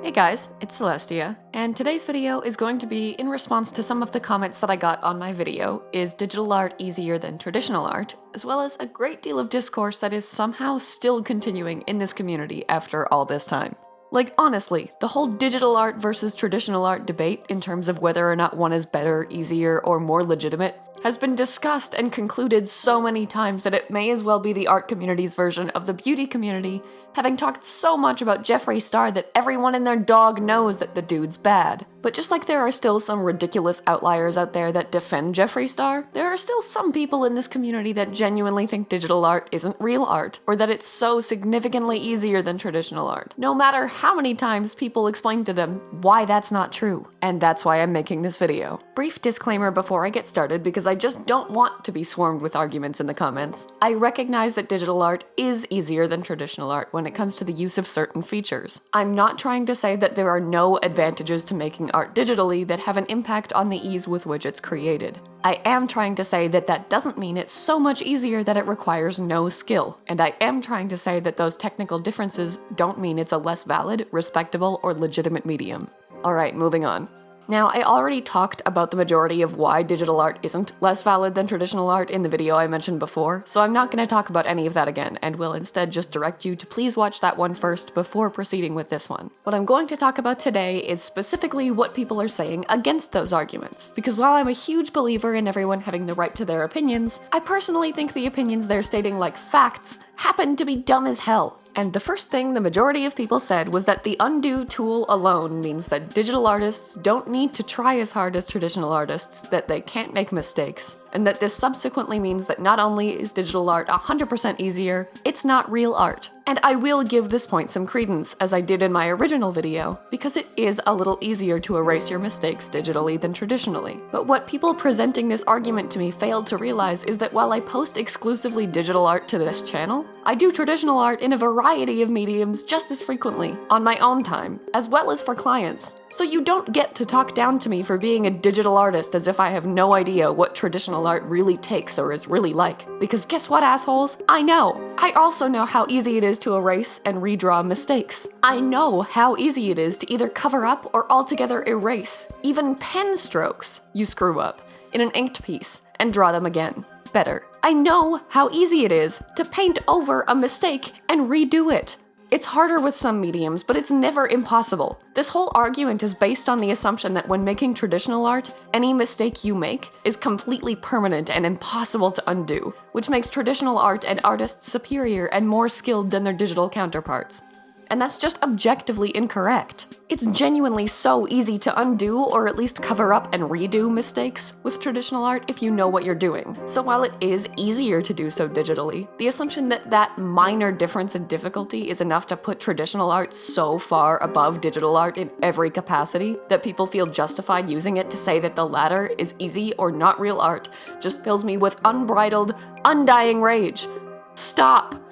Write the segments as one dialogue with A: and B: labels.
A: Hey guys, it's Celestia, and today's video is going to be in response to some of the comments that I got on my video, is digital art easier than traditional art, as well as a great deal of discourse that is somehow still continuing in this community after all this time. Like, honestly, the whole digital art versus traditional art debate in terms of whether or not one is better, easier, or more legitimate has been discussed and concluded so many times that it may as well be the art community's version of the beauty community, having talked so much about Jeffree Star that everyone and their dog knows that the dude's bad. But just like there are still some ridiculous outliers out there that defend Jeffree Star, there are still some people in this community that genuinely think digital art isn't real art, or that it's so significantly easier than traditional art, no matter how many times people explain to them why that's not true. And that's why I'm making this video. Brief disclaimer before I get started, because I just don't want to be swarmed with arguments in the comments. I recognize that digital art is easier than traditional art when it comes to the use of certain features. I'm not trying to say that there are no advantages to making art digitally that have an impact on the ease with which it's created. I am trying to say that that doesn't mean it's so much easier that it requires no skill, and I am trying to say that those technical differences don't mean it's a less valid, respectable, or legitimate medium. Alright, moving on. Now, I already talked about the majority of why digital art isn't less valid than traditional art in the video I mentioned before, so I'm not going to talk about any of that again, and will instead just direct you to please watch that one first before proceeding with this one. What I'm going to talk about today is specifically what people are saying against those arguments, because while I'm a huge believer in everyone having the right to their opinions, I personally think the opinions they're stating like facts happen to be dumb as hell. And the first thing the majority of people said was that the undo tool alone means that digital artists don't need to try as hard as traditional artists, that they can't make mistakes, and that this subsequently means that not only is digital art 100% easier, it's not real art. And I will give this point some credence, as I did in my original video, because it is a little easier to erase your mistakes digitally than traditionally. But what people presenting this argument to me failed to realize is that while I post exclusively digital art to this channel, I do traditional art in a variety of mediums just as frequently, on my own time, as well as for clients. So you don't get to talk down to me for being a digital artist as if I have no idea what traditional art really takes or is really like. Because guess what, assholes? I know. I also know how easy it is to erase and redraw mistakes. I know how easy it is to either cover up or altogether erase, even pen strokes you screw up, in an inked piece, and draw them again, better. I know how easy it is to paint over a mistake and redo it. It's harder with some mediums, but it's never impossible. This whole argument is based on the assumption that when making traditional art, any mistake you make is completely permanent and impossible to undo, which makes traditional art and artists superior and more skilled than their digital counterparts. And that's just objectively incorrect. It's genuinely so easy to undo or at least cover up and redo mistakes with traditional art if you know what you're doing. So while it is easier to do so digitally, the assumption that that minor difference in difficulty is enough to put traditional art so far above digital art in every capacity that people feel justified using it to say that the latter is easy or not real art just fills me with unbridled, undying rage. Stop!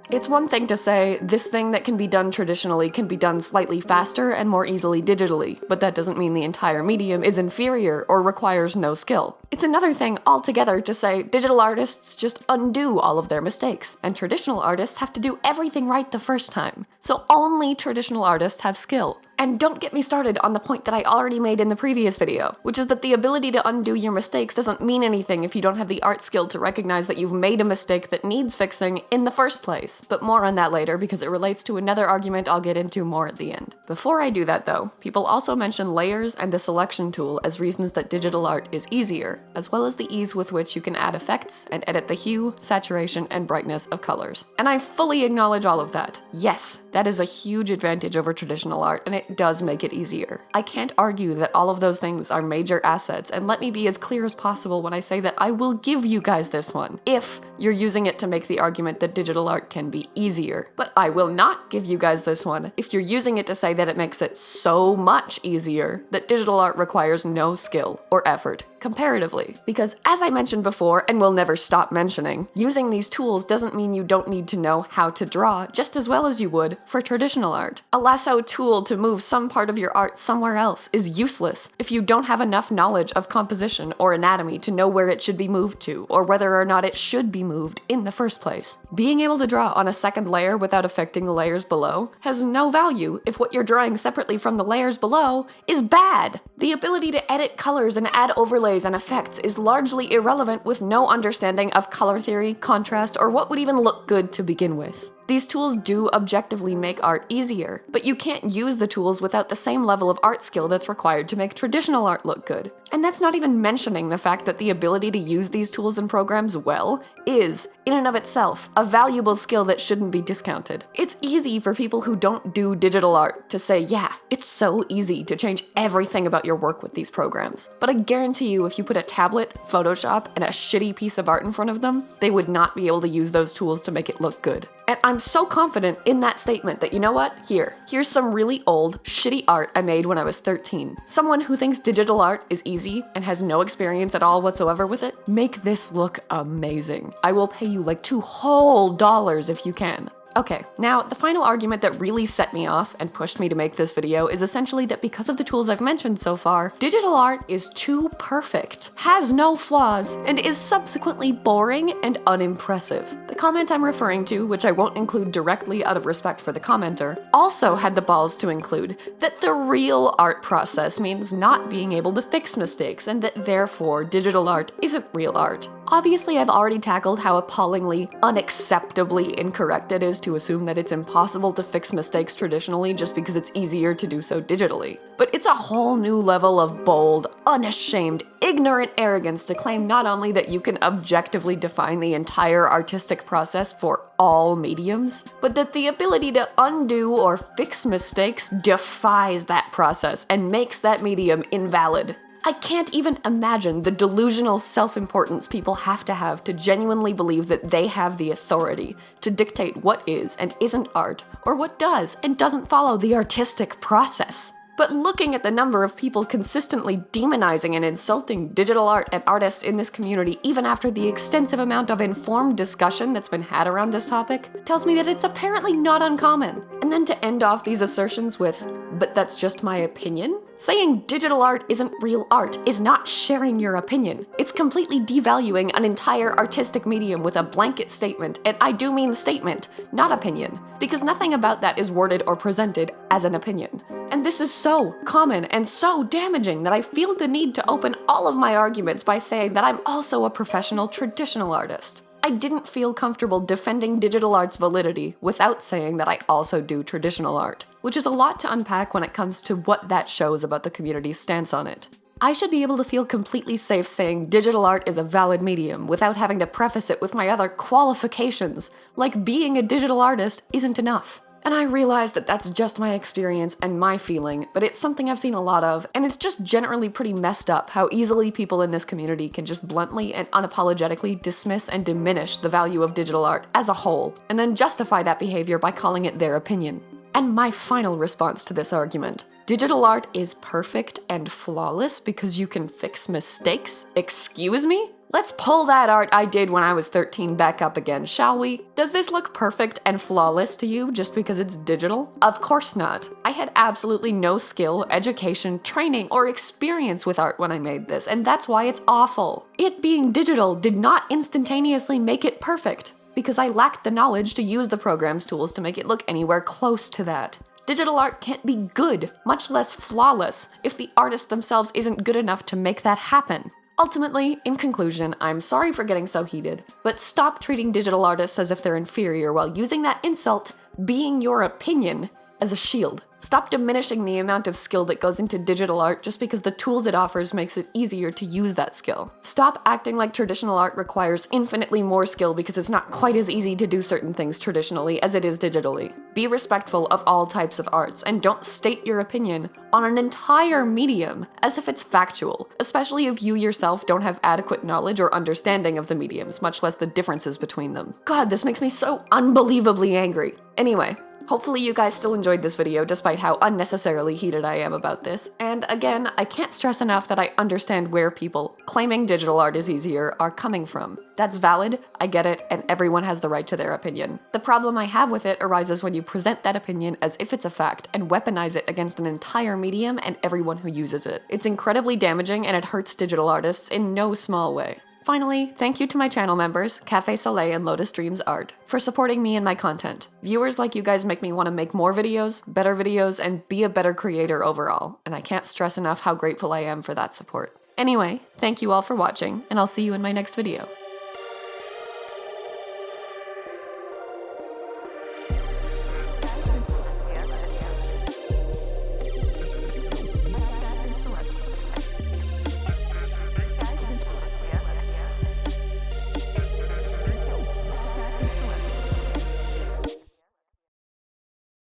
A: It's one thing to say, this thing that can be done traditionally can be done slightly faster and more easily digitally, but that doesn't mean the entire medium is inferior or requires no skill. It's another thing altogether to say digital artists just undo all of their mistakes, and traditional artists have to do everything right the first time. So only traditional artists have skill. And don't get me started on the point that I already made in the previous video, which is that the ability to undo your mistakes doesn't mean anything if you don't have the art skill to recognize that you've made a mistake that needs fixing in the first place. But more on that later because it relates to another argument I'll get into more at the end. Before I do that though, people also mention layers and the selection tool as reasons that digital art is easier, as well as the ease with which you can add effects and edit the hue, saturation, and brightness of colors. And I fully acknowledge all of that. Yes, that is a huge advantage over traditional art, and it does make it easier. I can't argue that all of those things are major assets, and let me be as clear as possible when I say that I will give you guys this one, if you're using it to make the argument that digital art can be easier. But I will not give you guys this one if you're using it to say that it makes it so much easier that digital art requires no skill or effort, comparatively. Because as I mentioned before, and will never stop mentioning, using these tools doesn't mean you don't need to know how to draw just as well as you would for traditional art. A lasso tool to move move some part of your art somewhere else is useless if you don't have enough knowledge of composition or anatomy to know where it should be moved to, or whether or not it should be moved in the first place. Being able to draw on a second layer without affecting the layers below has no value if what you're drawing separately from the layers below is bad. The ability to edit colors and add overlays and effects is largely irrelevant with no understanding of color theory, contrast, or what would even look good to begin with. These tools do objectively make art easier, but you can't use the tools without the same level of art skill that's required to make traditional art look good. And that's not even mentioning the fact that the ability to use these tools and programs well is, in and of itself, a valuable skill that shouldn't be discounted. It's easy for people who don't do digital art to say, yeah, it's so easy to change everything about your work with these programs. But I guarantee you, if you put a tablet, Photoshop, and a shitty piece of art in front of them, they would not be able to use those tools to make it look good. And I'm so confident in that statement that, you know what? Here's some really old, shitty art I made when I was 13. Someone who thinks digital art is easy and has no experience at all whatsoever with it, make this look amazing. I will pay you like $2 whole if you can. Okay, now the final argument that really set me off and pushed me to make this video is essentially that because of the tools I've mentioned so far, digital art is too perfect, has no flaws, and is subsequently boring and unimpressive. The comment I'm referring to, which I won't include directly out of respect for the commenter, also had the balls to include that the real art process means not being able to fix mistakes, and that therefore digital art isn't real art. Obviously, I've already tackled how appallingly, unacceptably incorrect it is to assume that it's impossible to fix mistakes traditionally just because it's easier to do so digitally. But it's a whole new level of bold, unashamed, ignorant arrogance to claim not only that you can objectively define the entire artistic process for all mediums, but that the ability to undo or fix mistakes defies that process and makes that medium invalid. I can't even imagine the delusional self-importance people have to genuinely believe that they have the authority to dictate what is and isn't art, or what does and doesn't follow the artistic process. But looking at the number of people consistently demonizing and insulting digital art and artists in this community, even after the extensive amount of informed discussion that's been had around this topic, tells me that it's apparently not uncommon. And then to end off these assertions with, "But that's just my opinion?" Saying digital art isn't real art is not sharing your opinion. It's completely devaluing an entire artistic medium with a blanket statement, and I do mean statement, not opinion, because nothing about that is worded or presented as an opinion. And this is so common and so damaging that I feel the need to open all of my arguments by saying that I'm also a professional traditional artist. I didn't feel comfortable defending digital art's validity without saying that I also do traditional art, which is a lot to unpack when it comes to what that shows about the community's stance on it. I should be able to feel completely safe saying digital art is a valid medium without having to preface it with my other qualifications, like being a digital artist isn't enough. And I realize that that's just my experience and my feeling, but it's something I've seen a lot of, and it's just generally pretty messed up how easily people in this community can just bluntly and unapologetically dismiss and diminish the value of digital art as a whole, and then justify that behavior by calling it their opinion. And my final response to this argument: digital art is perfect and flawless because you can fix mistakes? Excuse me? Let's pull that art I did when I was 13 back up again, shall we? Does this look perfect and flawless to you just because it's digital? Of course not. I had absolutely no skill, education, training, or experience with art when I made this, and that's why it's awful. It being digital did not instantaneously make it perfect, because I lacked the knowledge to use the program's tools to make it look anywhere close to that. Digital art can't be good, much less flawless, if the artist themselves isn't good enough to make that happen. Ultimately, in conclusion, I'm sorry for getting so heated, but stop treating digital artists as if they're inferior while using that insult, being your opinion, as a shield. Stop diminishing the amount of skill that goes into digital art just because the tools it offers makes it easier to use that skill. Stop acting like traditional art requires infinitely more skill because it's not quite as easy to do certain things traditionally as it is digitally. Be respectful of all types of arts, and don't state your opinion on an entire medium as if it's factual, especially if you yourself don't have adequate knowledge or understanding of the mediums, much less the differences between them. God, this makes me so unbelievably angry. Anyway, Hopefully you guys still enjoyed this video despite how unnecessarily heated I am about this, and again, I can't stress enough that I understand where people claiming digital art is easier are coming from. That's valid, I get it, and everyone has the right to their opinion. The problem I have with it arises when you present that opinion as if it's a fact and weaponize it against an entire medium and everyone who uses it. It's incredibly damaging and it hurts digital artists in no small way. Finally, thank you to my channel members, Cafe Soleil and Lotus Dreams Art, for supporting me and my content. Viewers like you guys make me want to make more videos, and be a better creator overall, and I can't stress enough how grateful I am for that support. Anyway, thank you all for watching, and I'll see you in my next video.